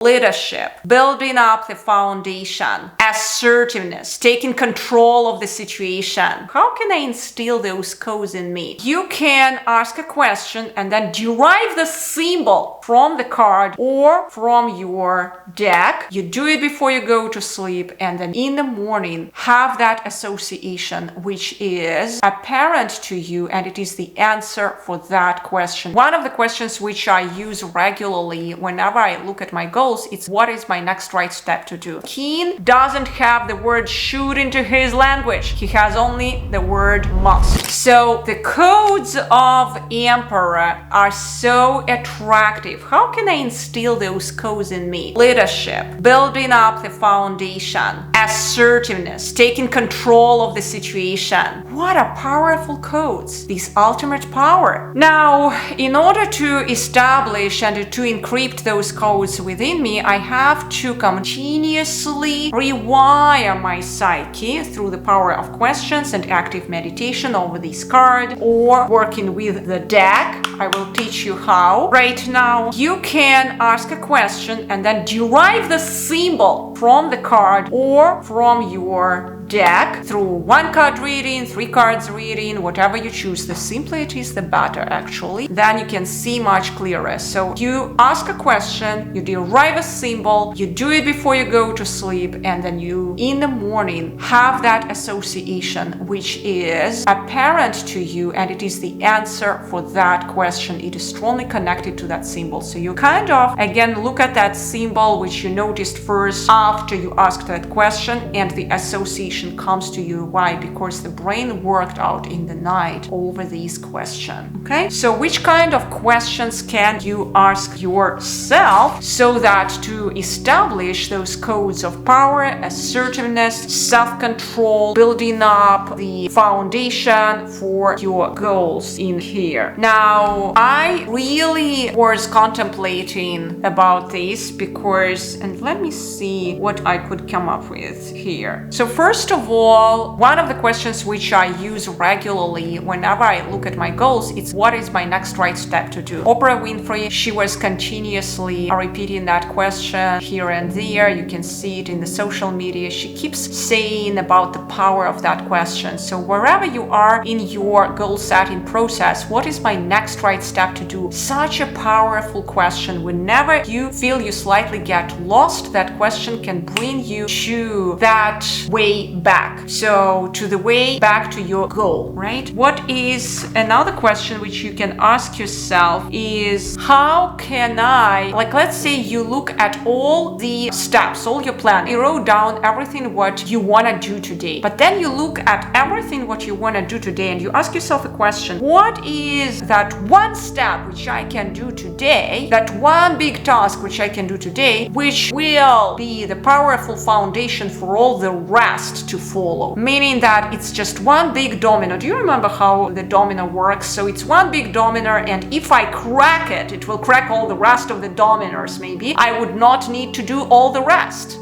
leadership, building up the foundation, assertiveness, taking control of the situation. How can I instill those codes in me? You can ask a question and then derive the symbol from the card or from your deck. You do it before you go to sleep, and then in the morning have that association which is apparent to you, and it is the answer for that question. One of the questions which I use regularly whenever I look at my goals, it's what is my next right step to do. Keen doesn't have the word should into his language. He has only the word must. So the codes of Emperor are so attractive. How can I instill those codes in me? Leadership, building up the foundation, assertiveness, taking control of the situation. What a powerful codes. This ultimate power. Now, in order to establish and to encrypt those codes within me, I have to continuously rewire my psyche through the power of questions and active meditation over this card or working with the deck. I will teach you how. Right now, you can ask a question and then derive the symbol from the card or from your deck through one card reading, 3 cards reading, whatever you choose. The simpler it is, the better actually. Then you can see much clearer. So you ask a question, you derive a symbol, you do it before you go to sleep, and then you in the morning have that association which is apparent to you, and it is the answer for that question. It is strongly connected to that symbol. So you kind of again look at that symbol which you noticed first after you asked that question, and the association comes to you. Why? Because the brain worked out in the night over these questions. Okay, so which kind of questions can you ask yourself so that to establish those codes of power, assertiveness, self-control, building up the foundation for your goals in here? Now, I really was contemplating about this because, and let me see what I could come up with here. So first of all, one of the questions which I use regularly whenever I look at my goals, it's what is my next right step to do? Oprah Winfrey, she was continuously repeating that question here and there. You can see it in the social media. She keeps saying about the power of that question. So wherever you are in your goal setting process, what is my next right step to do? Such a powerful question. Whenever you feel you slightly get lost, that question can bring you to that way back. So to the way back to your goal, right? What is another question which you can ask yourself is how can I, like let's say you look at all the steps, all your plan, you wrote down everything what you want to do today, but then you look at everything what you want to do today and you ask yourself a question, what is that one step which I can do today, that one big task which I can do today, which will be the powerful foundation for all the rest to follow, meaning that it's just one big domino. Do you remember how the domino works? So it's one big domino, and if I crack it, it will crack all the rest of the dominoes. Maybe I would not need to do all the rest.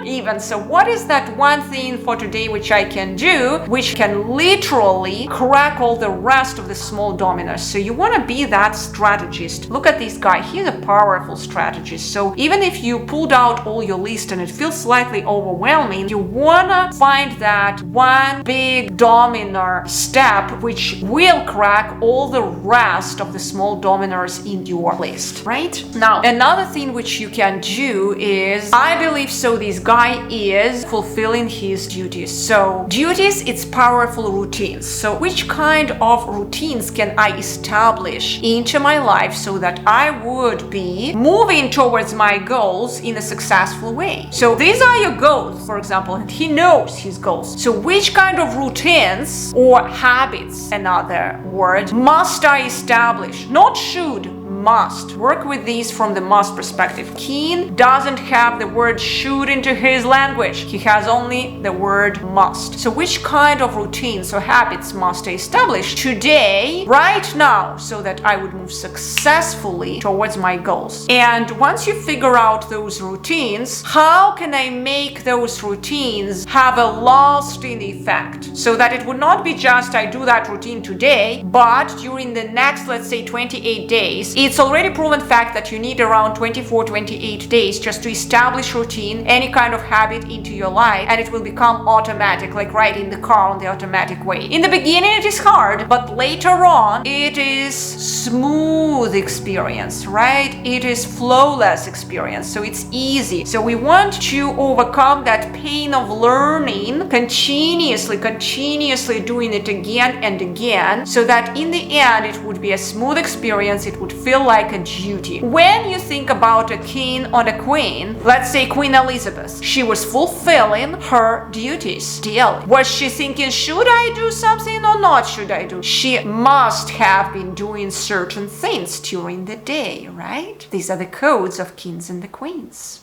Even so, what is that one thing for today which I can do which can literally crack all the rest of the small dominoes? So you want to be that strategist. Look at this guy, he's a powerful strategist. So even if you pulled out all your list and it feels slightly overwhelming, you want to find that one big domino step which will crack all the rest of the small dominoes in your list, right? Now, another thing which you can do is, I believe so, this guy is fulfilling his duties. So duties, it's powerful routines. So which kind of routines can I establish into my life so that I would be moving towards my goals in a successful way? So these are your goals, for example, and he knows his goals. So which kind of routines or habits, another word, must I establish? Not should, must. Work with these from the must perspective. Keen doesn't have the word should into his language. He has only the word must. So which kind of routines or habits must I establish today, right now, so that I would move successfully towards my goals? And once you figure out those routines, how can I make those routines have a lasting effect so that it would not be just I do that routine today, but during the next, let's say 28 days, it's It's already proven fact that you need around 24-28 days just to establish routine, any kind of habit into your life, and it will become automatic, like riding the car on the automatic way. In the beginning it is hard, but later on it is smooth experience, right? It is flawless experience, so it's easy. So we want to overcome that pain of learning, continuously doing it again and again, so that in the end it would be a smooth experience. It would feel like a duty. When you think about a king or a queen, let's say Queen Elizabeth, she was fulfilling her duties daily. Was she thinking, should I do something or not should I do? She must have been doing certain things during the day, right? These are the codes of kings and the queens.